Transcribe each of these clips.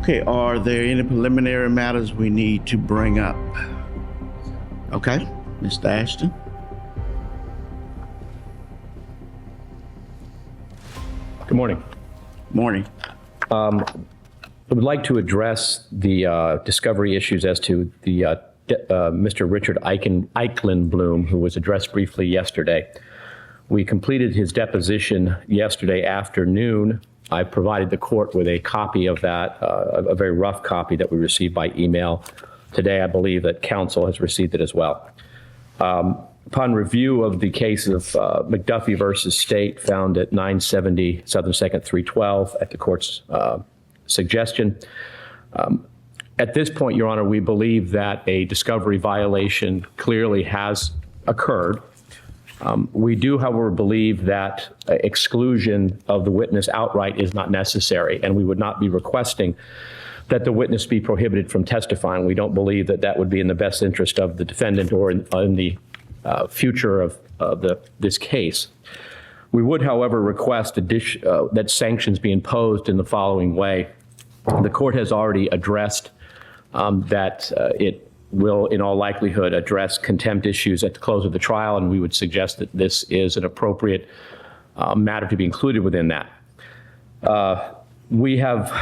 Okay, are there any preliminary matters we need to bring up? Okay, Mr. Ashton. Good morning. Morning. I would like to address the discovery issues as to the Mr. Richard Eichenblum, who was addressed briefly yesterday. We completed his deposition yesterday afternoon. I provided the court with a copy of that, a very rough copy that we received by email. Today, I believe that counsel has received it as well. Upon review of the case of McDuffie versus State, found at 970 Southern 2nd 312 at the court's suggestion. At this point, Your Honor, we believe that a discovery violation clearly has occurred. We do, however, believe that exclusion of the witness outright is not necessary, and we would not be requesting that the witness be prohibited from testifying. We don't believe that that would be in the best interest of the defendant or in the future of this case. We would, however, request that sanctions be imposed in the following way. The court has already addressed that it will, in all likelihood, address contempt issues at the close of the trial, and we would suggest that this is an appropriate matter to be included within that. We have,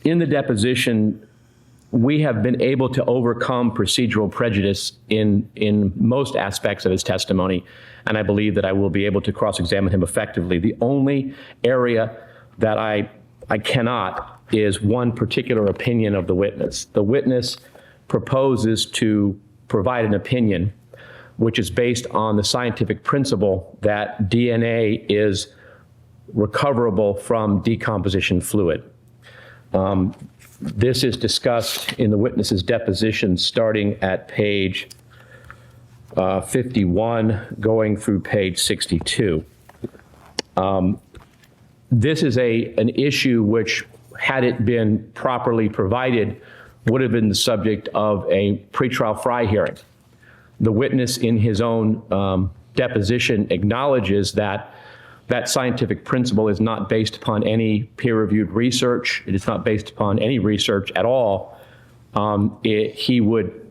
in the deposition, we have been able to overcome procedural prejudice in most aspects of his testimony, and I believe that I will be able to cross-examine him effectively. The only area that I cannot is one particular opinion of the witness. The witness proposes to provide an opinion which is based on the scientific principle that DNA is recoverable from decomposition fluid. This is discussed in the witness's deposition starting at page 51, going through page 62. This is an issue which, had it been properly provided, would have been the subject of a pretrial Fry hearing. The witness in his own deposition acknowledges that that scientific principle is not based upon any peer-reviewed research. It is not based upon any research at all. He would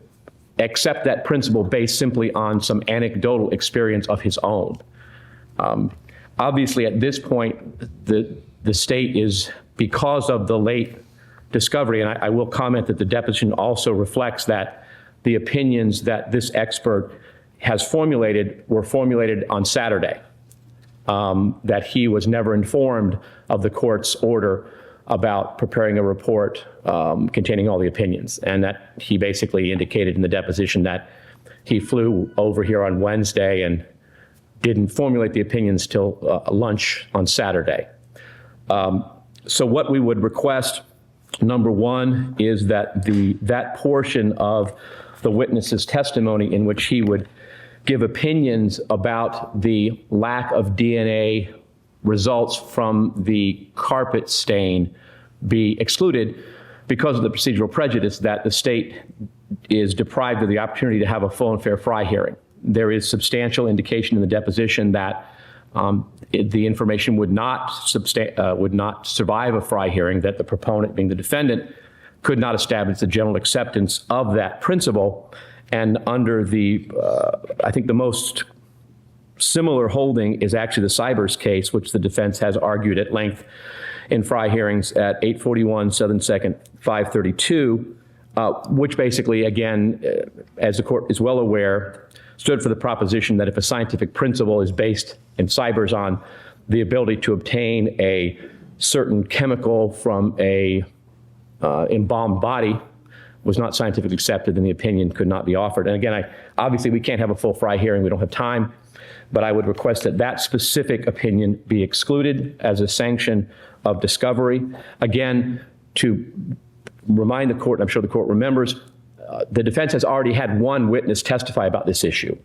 accept that principle based simply on some anecdotal experience of his own. Obviously, at this point, the state is, because of the late discovery, and I will comment that the deposition also reflects that the opinions that this expert has formulated were formulated on Saturday, that he was never informed of the court's order about preparing a report containing all the opinions, and that he basically indicated in the deposition that he flew over here on Wednesday and didn't formulate the opinions till lunch on Saturday. So what we would request, number one, is that that portion of the witness's testimony in which he would give opinions about the lack of DNA results from the carpet stain be excluded because of the procedural prejudice that the state is deprived of the opportunity to have a full and fair Fry hearing. There is substantial indication in the deposition that the information would not survive a Fry hearing, that the proponent, being the defendant, could not establish the general acceptance of that principle. And under I think the most similar holding is actually the Cybers case, which the defense has argued at length in Fry hearings at 841 Southern 2nd 532, which basically, again, as the court is well aware, stood for the proposition that if a scientific principle is based in Cybers on the ability to obtain a certain chemical from a embalmed body was not scientifically accepted, then the opinion could not be offered. And again, obviously we can't have a full Fry hearing, we don't have time, but I would request that that specific opinion be excluded as a sanction of discovery. Again, to remind the court, and I'm sure the court remembers, the defense has already had one witness testify about this issue.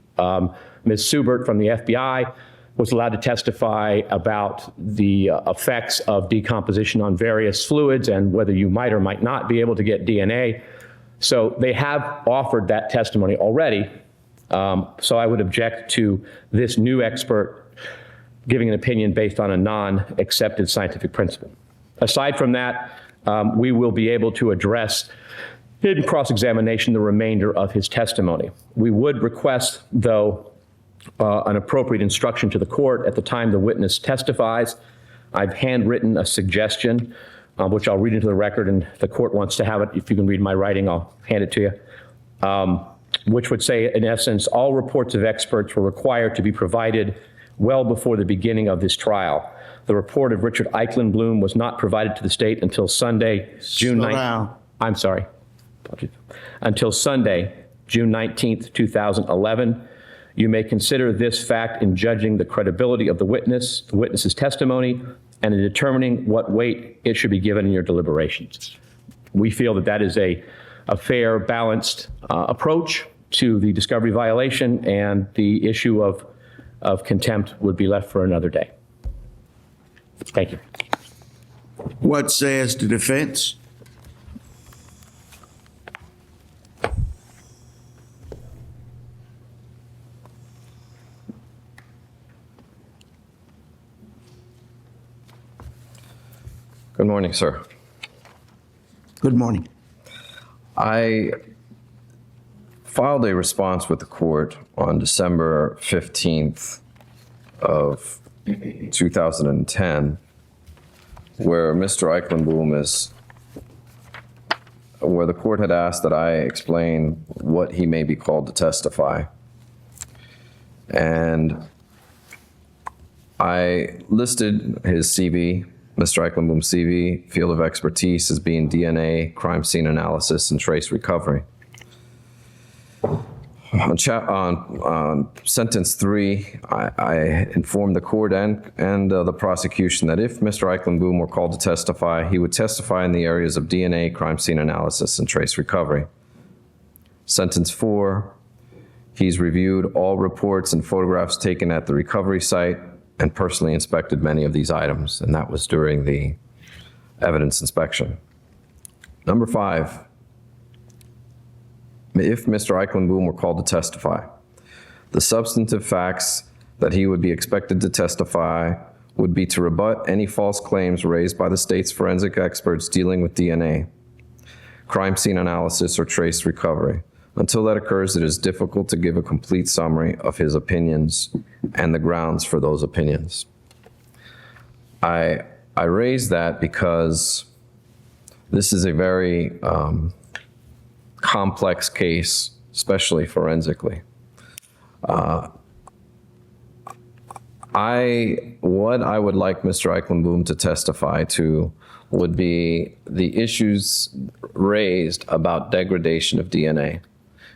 Ms. Subert from the FBI was allowed to testify about the effects of decomposition on various fluids and whether you might or might not be able to get DNA. So they have offered that testimony already. So I would object to this new expert giving an opinion based on a non-accepted scientific principle. Aside from that, we will be able to address in cross-examination the remainder of his testimony. We would request, though, an appropriate instruction to the court at the time the witness testifies. I've handwritten a suggestion, which I'll read into the record, and if the court wants to have it, if you can read my writing, I'll hand it to you, which would say, in essence, all reports of experts were required to be provided well before the beginning of this trial. The report of Richard Eichenblum was not provided to the state until Sunday, June 9th. I'm sorry. Until Sunday, June 19th, 2011. You may consider this fact in judging the credibility of the witness's testimony, and in determining what weight it should be given in your deliberations. We feel that that is a fair, balanced approach to the discovery violation, and the issue of contempt would be left for another day. Thank you. What says the defense? Good morning, sir. Good morning. I filed a response with the court on December 15th of 2010, where Mr. Eichenblum where the court had asked that I explain what he may be called to testify. And I listed his CV, Mr. Eichenblum's CV, field of expertise as being DNA, crime scene analysis, and trace recovery. On sentence 3, I informed the court and the prosecution that if Mr. Eichenblum were called to testify, he would testify in the areas of DNA, crime scene analysis, and trace recovery. Sentence 4, he's reviewed all reports and photographs taken at the recovery site and personally inspected many of these items, and that was during the evidence inspection. Number 5, if Mr. Eichenblum were called to testify, the substantive facts that he would be expected to testify would be to rebut any false claims raised by the state's forensic experts dealing with DNA, crime scene analysis, or trace recovery. Until that occurs, it is difficult to give a complete summary of his opinions and the grounds for those opinions. I raise that because this is a very complex case, especially forensically. What I would like Mr. Eichenblum to testify to would be the issues raised about degradation of DNA.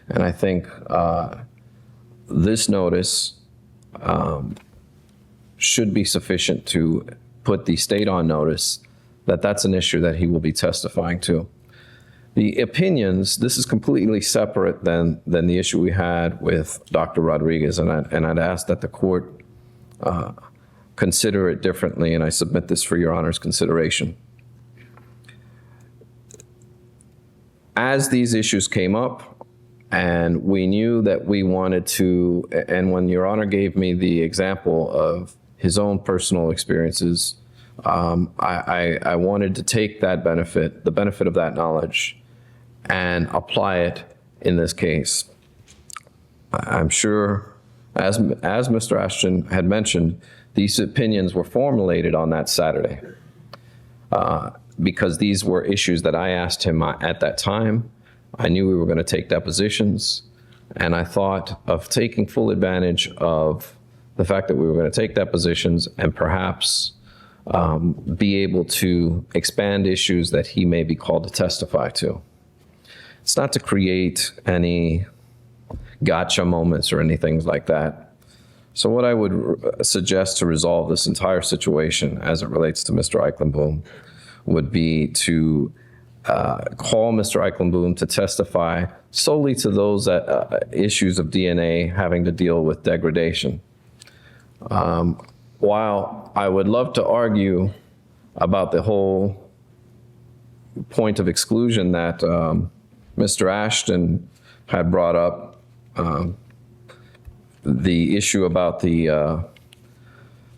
And I think this notice should be sufficient to put the state on notice that that's an issue that he will be testifying to. The opinions, this is completely separate than the issue we had with Dr. Rodriguez, and I'd ask that the court consider it differently, and I submit this for your honor's consideration. As these issues came up, and we knew that we wanted to, and when your honor gave me the example of his own personal experiences, I wanted to take that benefit, the benefit of that knowledge, and apply it in this case. I'm sure, as Mr. Ashton had mentioned, these opinions were formulated on that Saturday because these were issues that I asked him at that time. I knew we were going to take depositions, and I thought of taking full advantage of the fact that we were going to take depositions and perhaps be able to expand issues that he may be called to testify to. It's not to create any gotcha moments or anything like that. So what I would suggest to resolve this entire situation as it relates to Mr. Eichenblum would be to call Mr. Eichenblum to testify solely to those issues of DNA having to deal with degradation. While I would love to argue about the whole point of exclusion that Mr. Ashton had brought up, the issue about the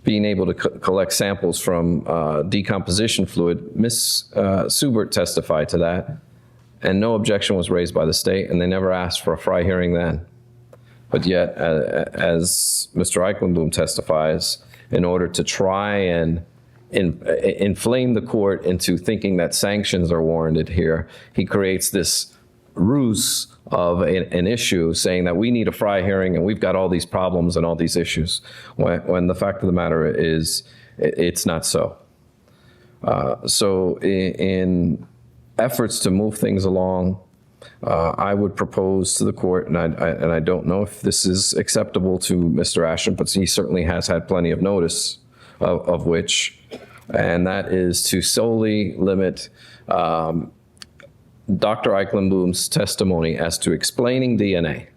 being able to collect samples from decomposition fluid, Ms. Subert testified to that, and no objection was raised by the state, and they never asked for a Fry hearing then. But yet, as Mr. Eichenboom testifies, in order to try and inflame the court into thinking that sanctions are warranted here, he creates this ruse of an issue saying that we need a Fry hearing and we've got all these problems and all these issues, when the fact of the matter is it's not so. So in efforts to move things along, I would propose to the court, and I don't know if this is acceptable to Mr. Ashton, but he certainly has had plenty of notice of which, and that is to solely limit Dr. Eichenboom's testimony as to explaining DNA,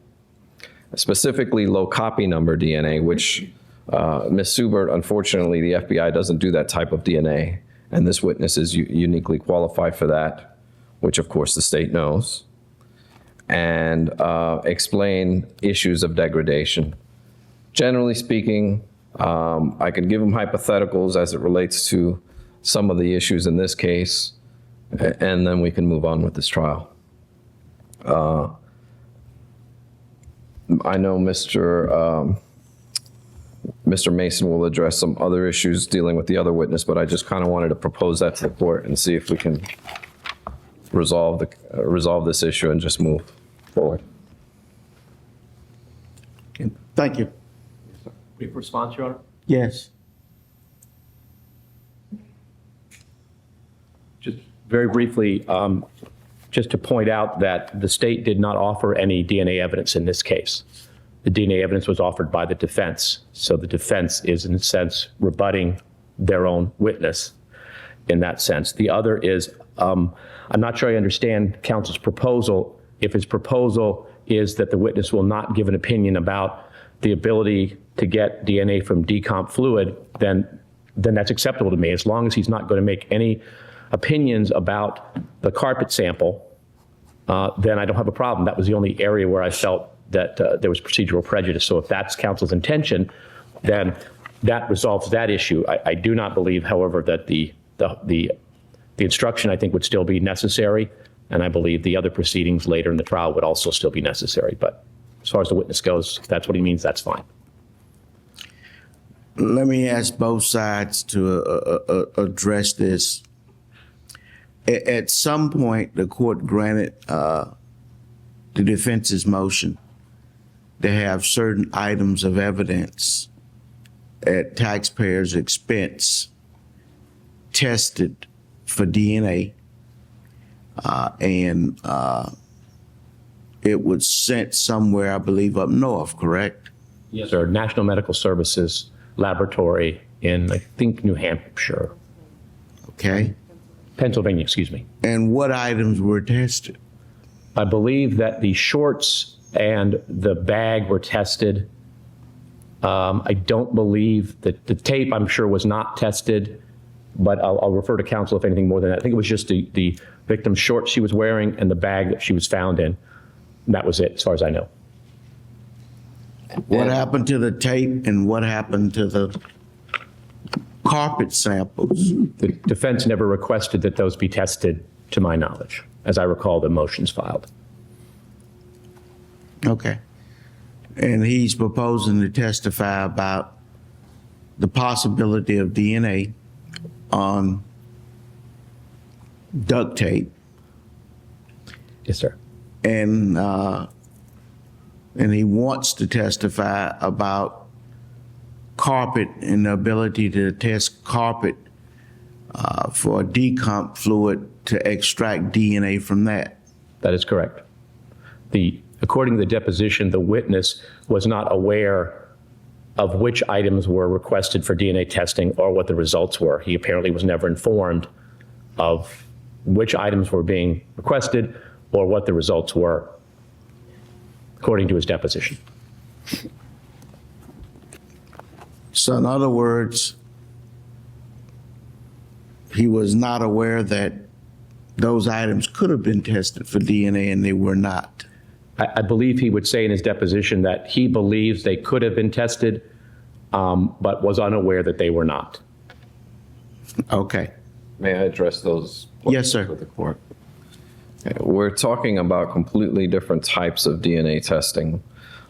specifically low copy number DNA, which Ms. Subert, unfortunately, the FBI doesn't do that type of DNA, and this witness is uniquely qualified for that, which of course the state knows, and explain issues of degradation. Generally speaking, I could give him hypotheticals as it relates to some of the issues in this case, and then we can move on with this trial. I know Mr. Mason will address some other issues dealing with the other witness, but I just kind of wanted to propose that to the court and see if we can resolve this issue and just move forward. Okay. Thank you. Brief response, Your Honor? Yes. Just very briefly, just to point out that the state did not offer any DNA evidence in this case. The DNA evidence was offered by the defense. So the defense is, in a sense, rebutting their own witness in that sense. The other is, I'm not sure I understand counsel's proposal. If his proposal is that the witness will not give an opinion about the ability to get DNA from decomp fluid, then that's acceptable to me, as long as he's not going to make any opinions about the carpet sample, then I don't have a problem. That was the only area where I felt that there was procedural prejudice. So if that's counsel's intention, then that resolves that issue. I do not believe, however, that the instruction, I think, would still be necessary, and I believe the other proceedings later in the trial would also still be necessary. But as far as the witness goes, if that's what he means, that's fine. Let me ask both sides to address this. At some point, the court granted the defense's motion to have certain items of evidence at taxpayers' expense tested for DNA, and it was sent somewhere, I believe, up north, correct? Yes, sir. National Medical Services Laboratory in, I think, New Hampshire. Okay. Pennsylvania, excuse me. And what items were tested? I believe that the shorts and the bag were tested. I don't believe that the tape, I'm sure, was not tested, but I'll refer to counsel if anything more than that. I think it was just the victim's shorts she was wearing and the bag that she was found in. And that was it, as far as I know. What happened to the tape and what happened to the carpet samples? The defense never requested that those be tested, to my knowledge, as I recall the motions filed. Okay. And he's proposing to testify about the possibility of DNA on duct tape. Yes, sir. And he wants to testify about carpet and the ability to test carpet for decomp fluid to extract DNA from that. That is correct. According to the deposition, the witness was not aware of which items were requested for DNA testing or what the results were. He apparently was never informed of which items were being requested or what the results were, according to his deposition. So in other words, he was not aware that those items could have been tested for DNA and they were not. I believe he would say in his deposition that he believes they could have been tested, but was unaware that they were not. Okay. May I address those? Yes, sir. With the court. We're talking about completely different types of DNA testing.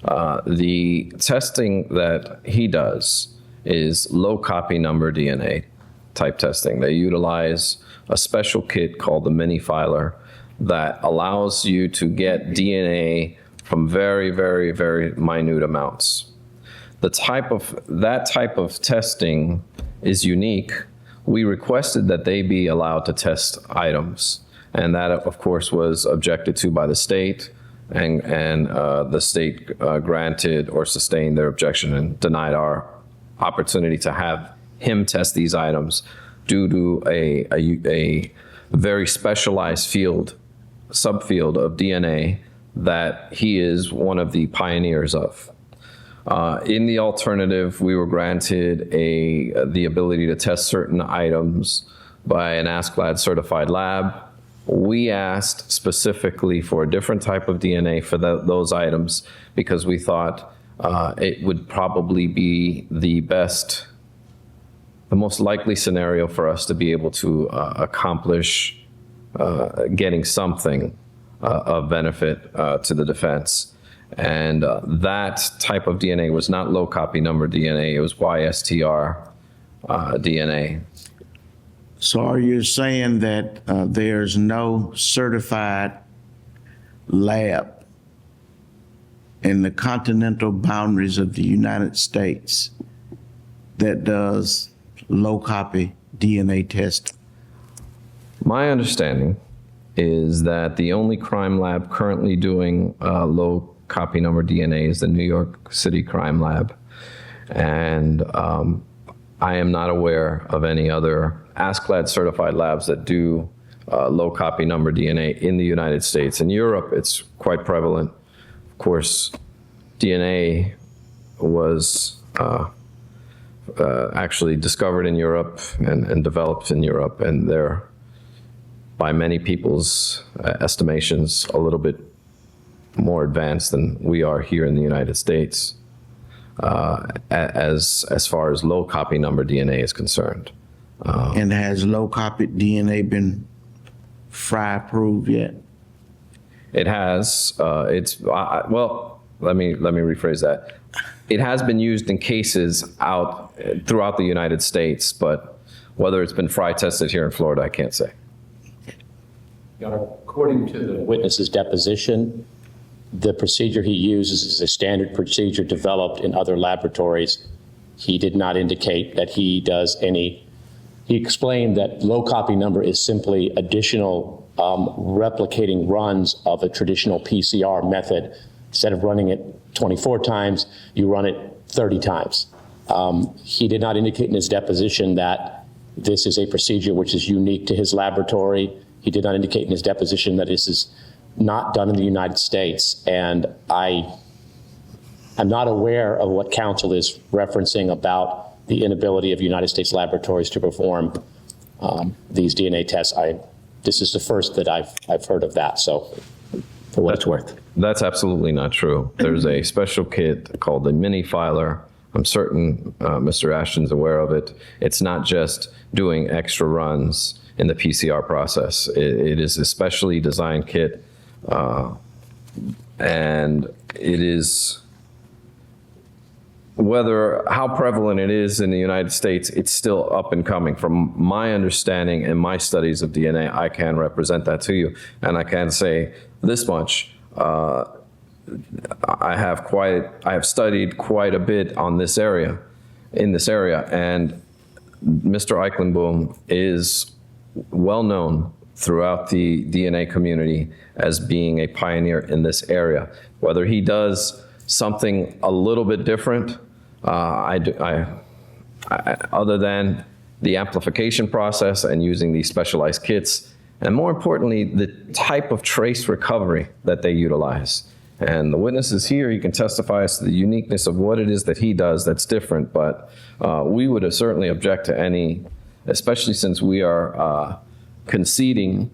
The testing that he does is low copy number DNA type testing. They utilize a special kit called the mini filer that allows you to get DNA from very, very, very minute amounts. That type of testing is unique. We requested that they be allowed to test items, and that, of course, was objected to by the state, and the state granted or sustained their objection and denied our opportunity to have him test these items due to a very specialized subfield of DNA that he is one of the pioneers of. In the alternative, we were granted the ability to test certain items by an ASCLD certified lab. We asked specifically for a different type of DNA for those items because we thought it would probably be the most likely scenario for us to be able to accomplish getting something of benefit to the defense. And that type of DNA was not low copy number DNA, it was YSTR DNA. So are you saying that there's no certified lab in the continental boundaries of the United States that does low copy DNA testing? My understanding is that the only crime lab currently doing low copy number DNA is the New York City Crime Lab. And I am not aware of any other ASCLD certified labs that do low copy number DNA in the United States. In Europe, it's quite prevalent. Of course, DNA was actually discovered in Europe and developed in Europe, and they're, by many people's estimations, a little bit more advanced than we are here in the United States as far as low copy number DNA is concerned. And has low copy DNA been fry approved yet? It has. Well, let me rephrase that. It has been used in cases out throughout the United States, but whether it's been fry tested here in Florida, I can't say. Your Honor, according to the witness's deposition, the procedure he uses is a standard procedure developed in other laboratories. He did not indicate that he does any. He explained that low copy number is simply additional replicating runs of a traditional PCR method. Instead of running it 24 times, you run it 30 times. He did not indicate in his deposition that this is a procedure which is unique to his laboratory. He did not indicate in his deposition that this is not done in the United States. And I'm not aware of what counsel is referencing about the inability of United States laboratories to perform these DNA tests. This is the first that I've heard of that, so for what it's worth. That's absolutely not true. There's a special kit called the mini filer. I'm certain Mr. Ashton's aware of it. It's not just doing extra runs in the PCR process. It is a specially designed kit, and it is, how prevalent it is in the United States, it's still up and coming. From my understanding and my studies of DNA, I can represent that to you, and I can say this much. I have studied quite a bit in this area, and Mr. Eichenboom is well known throughout the DNA community as being a pioneer in this area. Whether he does something a little bit different, other than the amplification process and using these specialized kits, and more importantly, the type of trace recovery that they utilize. And the witness is here, he can testify as to the uniqueness of what it is that he does that's different, but we would certainly object to any, especially since we are conceding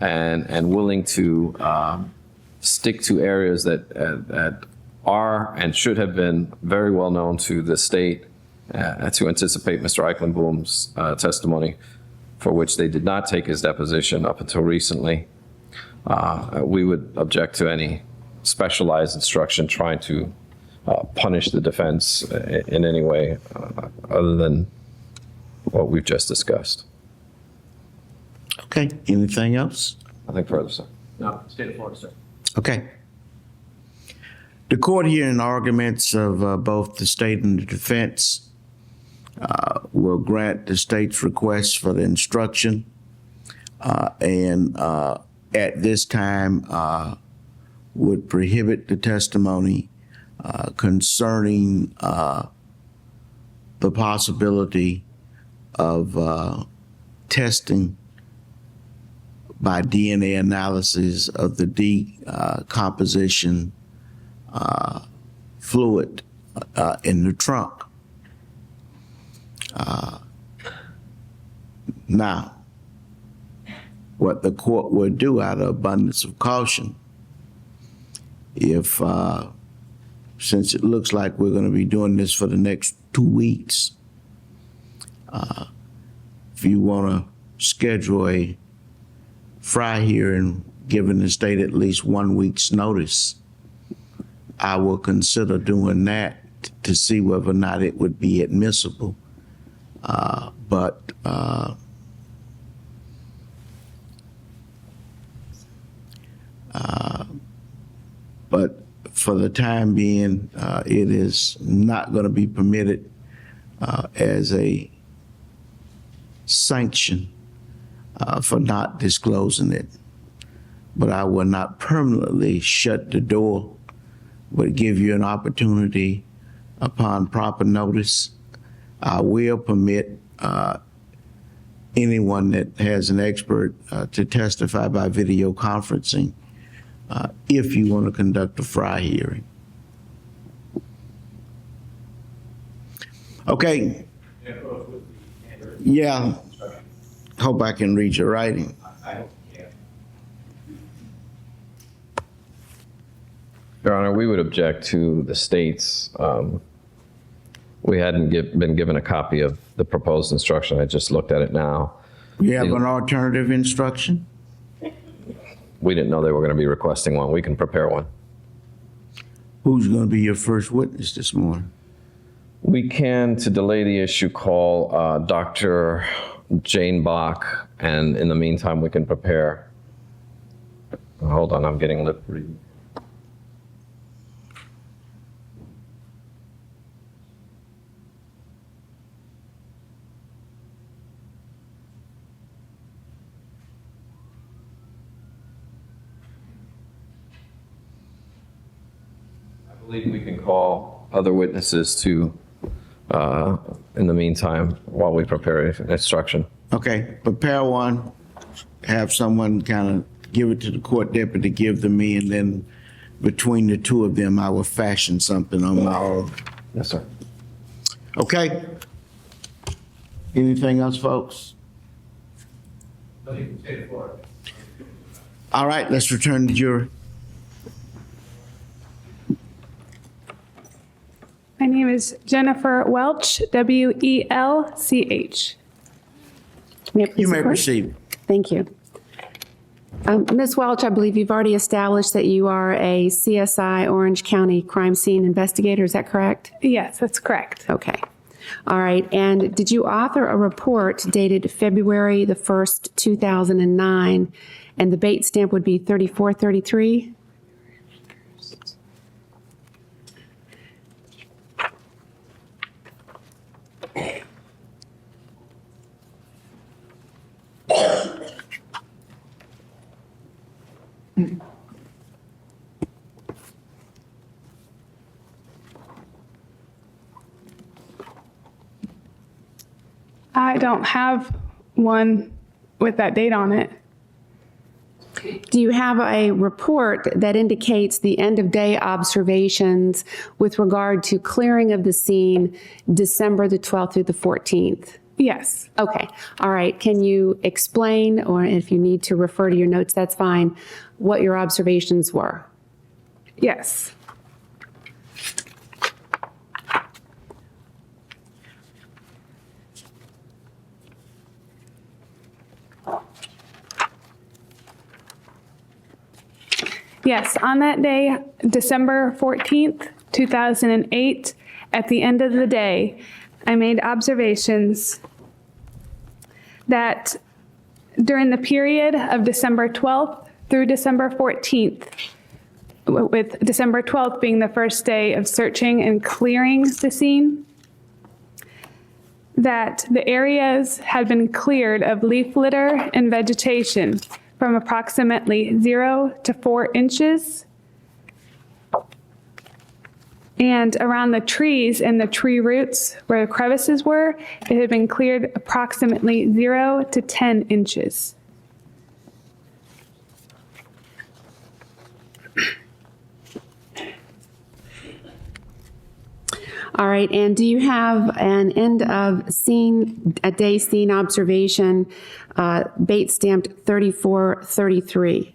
and willing to stick to areas that are and should have been very well known to the state to anticipate Mr. Eichenboom's testimony, for which they did not take his deposition up until recently. We would object to any specialized instruction trying to punish the defense in any way other than what we've just discussed. Okay, anything else? Nothing further, sir. No, State of Florida, sir. Okay. The court hearing arguments of both the state and the defense will grant the state's request for the instruction, and at this time would prohibit the testimony concerning the possibility of testing by DNA analysis of the decomposition fluid in the trunk. Now, what the court would do out of abundance of caution, if since it looks like we're going to be doing this for the next 2 weeks, if you want to schedule a Fry hearing, giving the state at least 1 week's notice, I will consider doing that to see whether or not it would be admissible. But for the time being, it is not going to be permitted as a sanction for not disclosing it. But I will not permanently shut the door, but give you an opportunity upon proper notice. I will permit anyone that has an expert to testify by video conferencing if you want to conduct a Fry hearing. Okay. Yeah. Hope I can read your writing. Your Honor, we would object to the state's. We hadn't been given a copy of the proposed instruction. I just looked at it now. You have an alternative instruction? We didn't know they were going to be requesting one. We can prepare one. Who's going to be your first witness this morning? We can, to delay the issue, call Dr. Jane Bach, and in the meantime, we can prepare. Hold on, I'm getting lip read. I believe we can call other witnesses to, in the meantime, while we prepare an instruction. Okay, prepare one, have someone kind of give it to the court deputy, give to me, and then between the two of them, I will fashion something on my own. Yes, sir. Okay? Anything else, folks? All right, let's return to jury. My name is Jennifer Welch, W-E-L-C-H. You may proceed. Thank you. Ms. Welch, I believe you've already established that you are a CSI Orange County crime scene investigator. Is that correct? Yes, that's correct. Okay. All right. And did you author a report dated February the 1st, 2009, and the bait stamp would be 3433? I don't have one with that date on it. Do you have a report that indicates the end of day observations with regard to clearing of the scene December the 12th through the 14th? Yes. Okay. All right. Can you explain, or if you need to refer to your notes, that's fine, what your observations were? Yes. Yes, on that day, December 14th, 2008, at the end of the day, I made observations that during the period of December 12th through December 14th, with December 12th being the first day of searching and clearing the scene, that the areas had been cleared of leaf litter and vegetation from approximately 0 to 4 inches. And around the trees and the tree roots where the crevices were, it had been cleared approximately 0 to 10 inches. All right, and do you have an end of scene, a day scene observation, bait stamped 3433?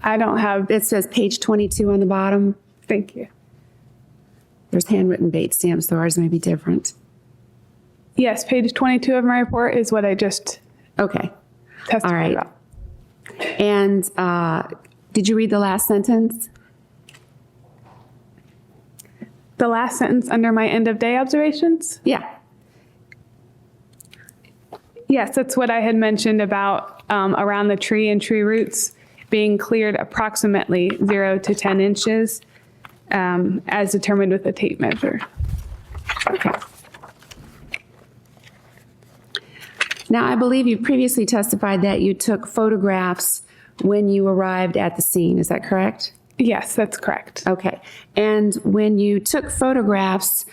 I don't have, It says page 22 on the bottom. thank you. There's handwritten bait stamps, so ours may be different. Yes, page 22 of my report is what I just Okay, testified all right. about. And did you read the last sentence? The last sentence under my end of day observations? Yeah. Yes, that's what I had mentioned about around the tree and tree roots being cleared approximately 0 to 10 inches as determined with a tape measure. Okay. Now, I believe you previously testified that you took photographs when you arrived at the scene. Is that correct? Yes, that's correct. Okay. And when you took photographs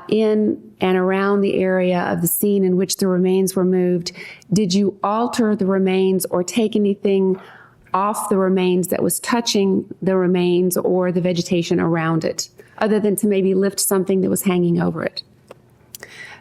in and around the area of the scene in which the remains were moved, did you alter the remains or take anything off the remains that was touching the remains or the vegetation around it, other than to maybe lift something that was hanging over it?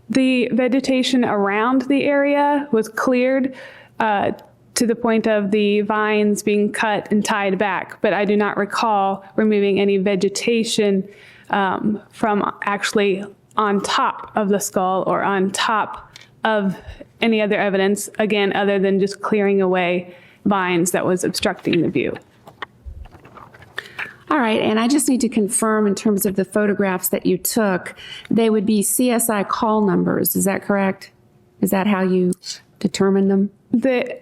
The vegetation around the area was cleared to the point of the vines being cut and tied back, but I do not recall removing any vegetation from actually on top of the skull or on top of any other evidence, again, other than just clearing away vines that was obstructing the view. All right, and I just need to confirm in terms of the photographs that you took, they would be CSI call numbers, is that correct? Is that how you determine them? The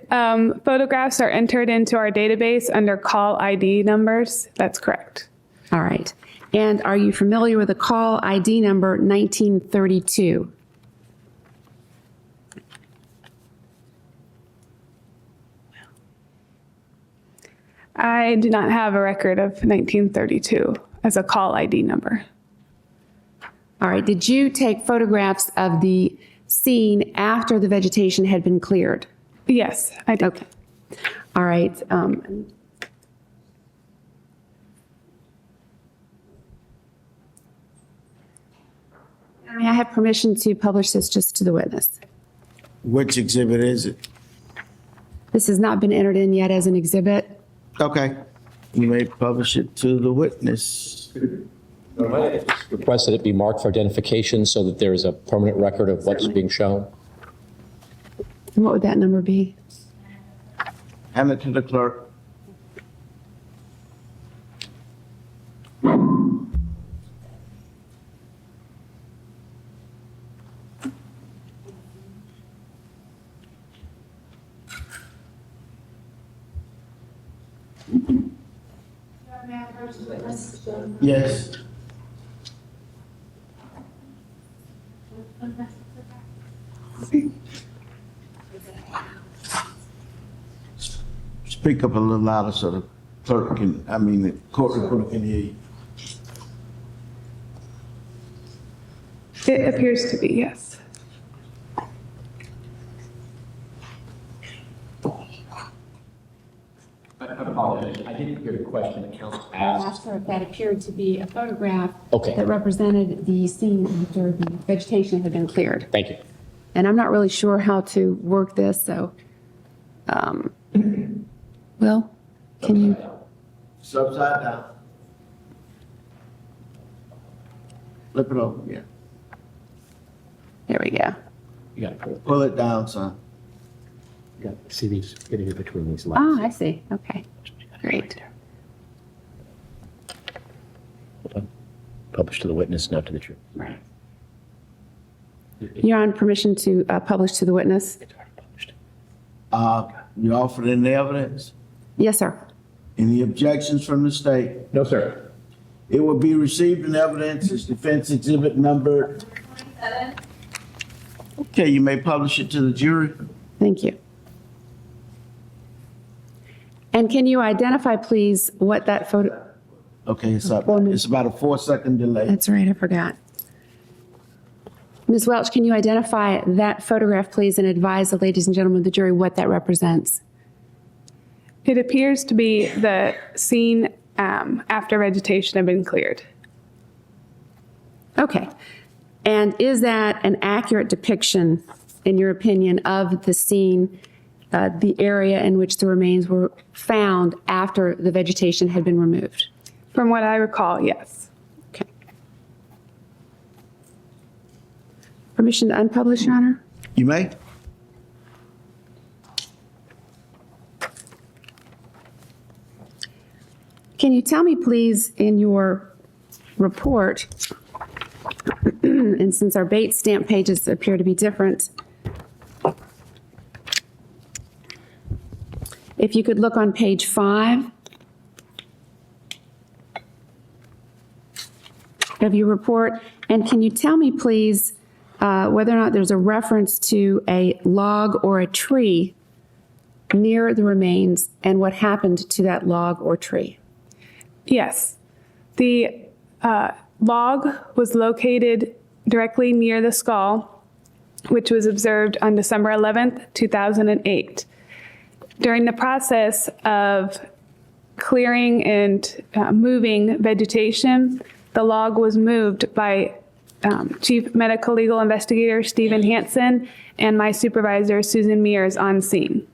photographs are entered into our database under call ID numbers. That's correct. All right. And are you familiar with the call ID number 1932? I do not have a record of 1932 as a call ID number. All right. Did you take photographs of the scene after the vegetation had been cleared? Yes, I did. Okay. All right. May I have permission to publish this just to the witness? Which exhibit is it? This has not been entered in yet as an exhibit. Okay. You may publish it to the witness. Request that it be marked for identification so that there is a permanent record of what's being shown. And what would that number be? Hand it to the clerk. Yes. Speak up a little louder so the clerk can, the court reporter can hear you. It appears to be, yes. I apologize. I didn't hear the question that counsel I asked. asked her if that appeared to be a photograph Okay. that represented the scene after the vegetation had been cleared. Thank you. And I'm not really sure how to work this, so, Will, can you? It's upside down. Flip it over, yeah. There we go. You got to Pull it down, son. see these, get it in between these lines. Oh, I see, okay. Great. Published to the witness, not to the jury. Right. You're on permission to publish to the witness? It's already published. You offered in the evidence? Yes, sir. Any objections from the state? No, sir. It will be received in evidence as defense exhibit number. Okay, you may publish it to the jury. Thank you. And can you identify, please, what that photo? Okay, it's up. It's about a 4-second delay. That's right, I forgot. Ms. Welch, can you identify that photograph, please, and advise the ladies and gentlemen of the jury what that represents? It appears to be the scene after vegetation had been cleared. Okay. And is that an accurate depiction, in your opinion, of the scene, the area in which the remains were found after the vegetation had been removed? From what I recall, yes. Okay. Permission to unpublish, Your Honor? You may. Can you tell me, please, in your report, and since our Bates stamp pages appear to be different, if you could look on page 5 of your report, and can you tell me, please, whether or not there's a reference to a log or a tree near the remains and what happened to that log or tree? Yes. The log was located directly near the skull, which was observed on December 11th, 2008. During the process of clearing and moving vegetation, the log was moved by Chief Medical Legal Investigator Stephen Hansen and my supervisor Susan Mears on scene.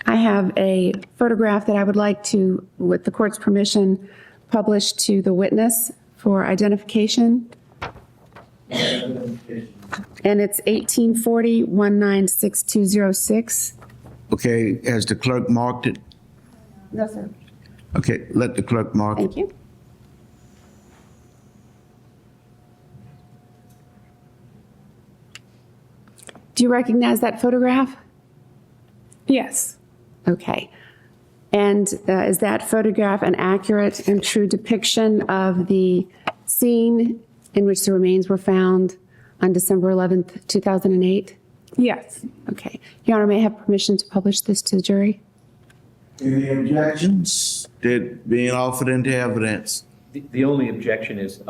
I have a photograph that I would like to, with the court's permission, publish to the witness for identification. And it's 1840-196206. Okay, has the clerk marked it? No, sir. Okay, let the clerk mark it. Thank you. Do you recognize that photograph? Yes. Okay. And is that photograph an accurate and true depiction of the scene in which the remains were found on December 11th, 2008? Yes. Okay. Your Honor, may I have permission to publish this to the jury? Any objections? That being offered into evidence? The only objection is,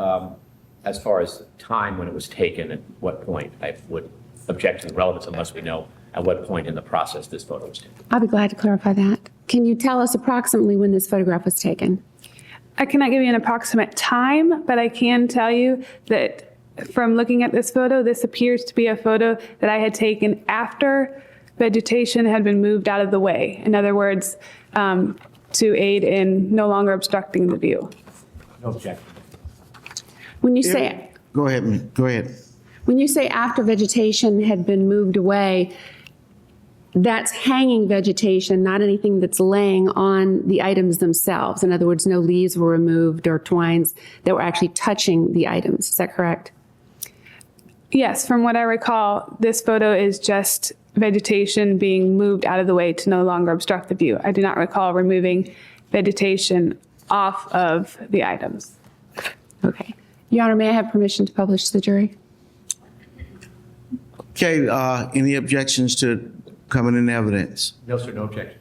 as far as time when it was taken, at what point. I would object to the relevance unless we know at what point in the process this photo was taken. I'll be glad to clarify that. Can you tell us approximately when this photograph was taken? I cannot give you an approximate time, but I can tell you that from looking at this photo, this appears to be a photo that I had taken after vegetation had been moved out of the way. In other words, to aid in no longer obstructing the view. No objection. When you say, Go ahead, go ahead. when you say after vegetation had been moved away, that's hanging vegetation, not anything that's laying on the items themselves. In other words, no leaves were removed or twines that were actually touching the items. Is that correct? Yes, from what I recall, this photo is just vegetation being moved out of the way to no longer obstruct the view. I do not recall removing vegetation off of the items. Okay. Your Honor, may I have permission to publish to the jury? Okay, any objections to coming in evidence? No, sir, no objection.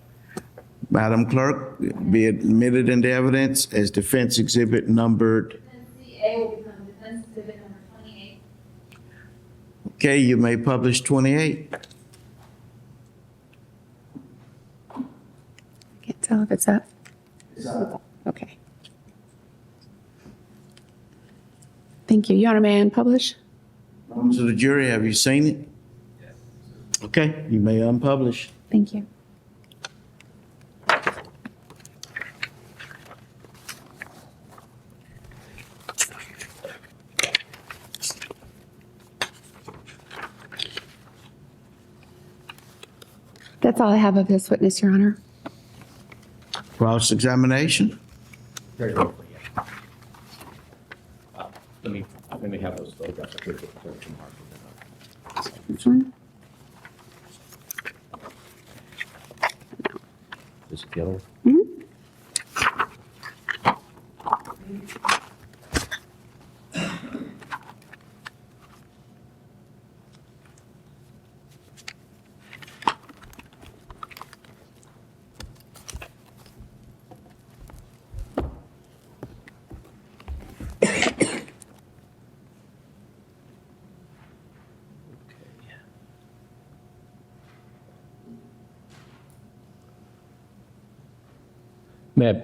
Madam Clerk, be admitted into evidence as defense exhibit numbered. A will become defense exhibit number 28. Okay, you may publish 28. Can't tell if it's up. Okay. Thank you. Your Honor, may I unpublish? To the jury, have you seen it? Yes. Okay, you may unpublish. Thank you. That's all I have of this witness, Your Honor. Cross-examination? Very briefly, yeah. Let me have those photographs up here for the clerk to mark. This one? This is the other one?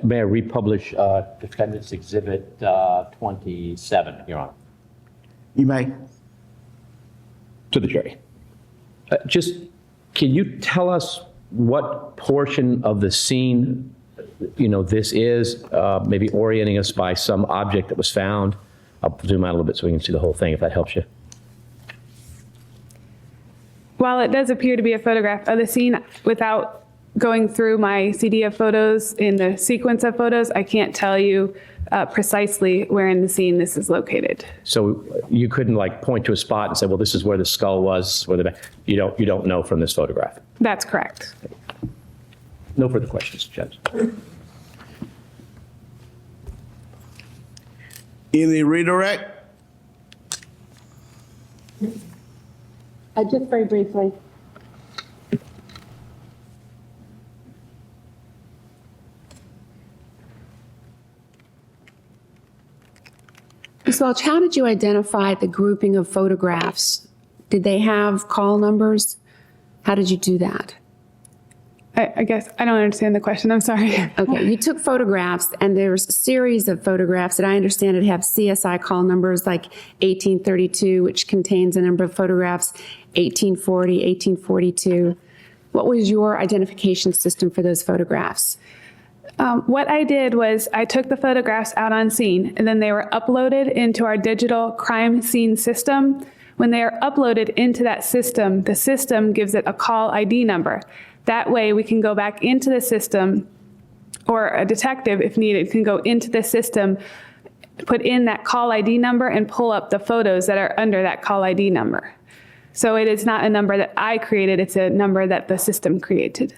May I republish Defendant's Exhibit 27, Your Honor? You may. To the jury. Just, can you tell us what portion of the scene, this is, maybe orienting us by some object that was found? I'll zoom out a little bit so we can see the whole thing, if that helps you. While it does appear to be a photograph of the scene, without going through my CD of photos in the sequence of photos, I can't tell you precisely where in the scene this is located. So you couldn't point to a spot and say, well, this is where the skull was, where the you don't know from this photograph. That's correct. No further questions, Judge. Any redirect? Just very briefly. Ms. Welch, how did you identify the grouping of photographs? Did they have call numbers? How did you do that? I guess I don't understand the question. I'm sorry. Okay, you took photographs, and there's a series of photographs that I understand it have CSI call numbers like 1832, which contains a number of photographs, 1840, 1842. What was your identification system for those photographs? What I did was I took the photographs out on scene, and then they were uploaded into our digital crime scene system. When they are uploaded into that system, the system gives it a call ID number. That way we can go back into the system, or a detective, if needed, can go into the system, put in that call ID number, and pull up the photos that are under that call ID number. So it is not a number that I created, it's a number that the system created.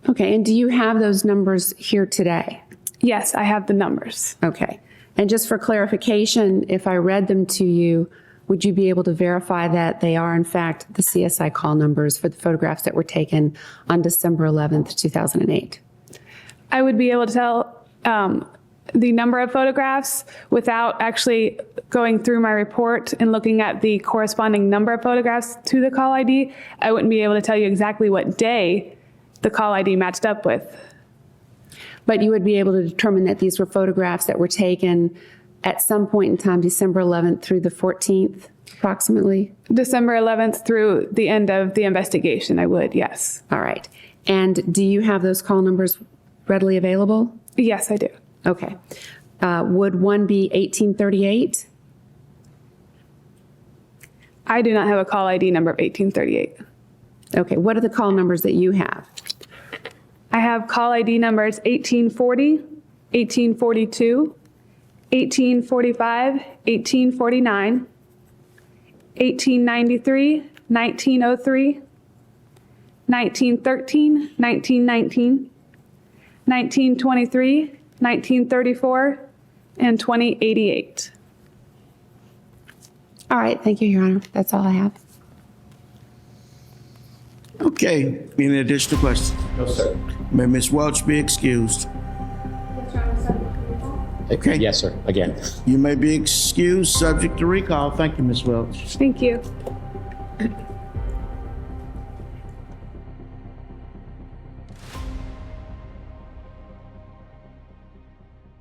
Okay, and do you have those numbers here today? Yes, I have the numbers. Okay, and just for clarification, if I read them to you, would you be able to verify that they are in fact the CSI call numbers for the photographs that were taken on December 11th, 2008? I would be able to tell the number of photographs without actually going through my report and looking at the corresponding number of photographs to the call ID. I wouldn't be able to tell you exactly what day the call ID matched up with. But you would be able to determine that these were photographs that were taken at some point in time, December 11th through the 14th, approximately? December 11th through the end of the investigation, I would, yes. All right. And do you have those call numbers readily available? Yes, I do. Okay. Would one be 1838? I do not have a call ID number of 1838. Okay. What are the call numbers that you have? I have call ID numbers 1840, 1842, 1845, 1849, 1893, 1903, 1913, 1919, 1923, 1934, and 2088. All right. Thank you, Your Honor. That's all I have. Okay, any additional questions? No, sir. May Ms. Welch be excused? Okay. Yes, sir, again. You may be excused, subject to recall. Thank you, Ms. Welch. Thank you.